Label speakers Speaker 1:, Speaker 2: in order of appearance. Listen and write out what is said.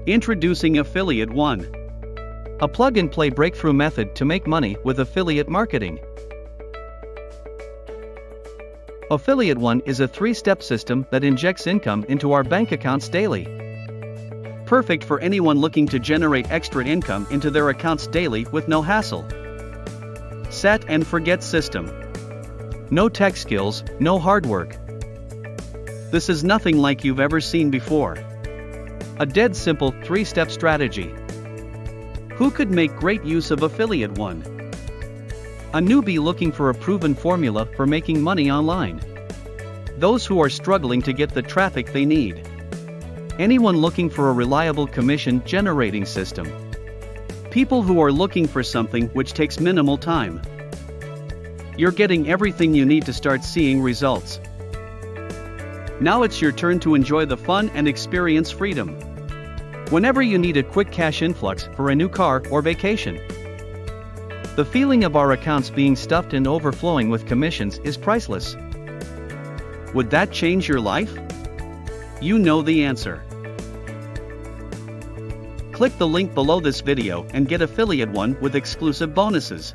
Speaker 1: Introducing Affiliate One, a plug-and-play breakthrough method to make money with affiliate marketing. Affiliate One is a 3-step system that injects income into our bank accounts daily. Perfect for anyone looking to generate extra income into their accounts daily with no hassle. Set and forget system. No tech skills, no hard work. This is nothing like you've ever seen before. A dead simple 3-step strategy. Who could make great use of Affiliate One? A newbie looking for a proven formula for making money online. Those who are struggling to get the traffic they need. Anyone looking for a reliable commission generating system. People who are looking for something which takes minimal time. You're getting everything you need to start seeing results. Now it's your turn to enjoy the fun and experience freedom. Whenever you need a quick cash influx for a new car or vacation. The feeling of our accounts being stuffed and overflowing with commissions is priceless. Would that change your life? You know the answer. Click the link below this video and get Affiliate One with exclusive bonuses.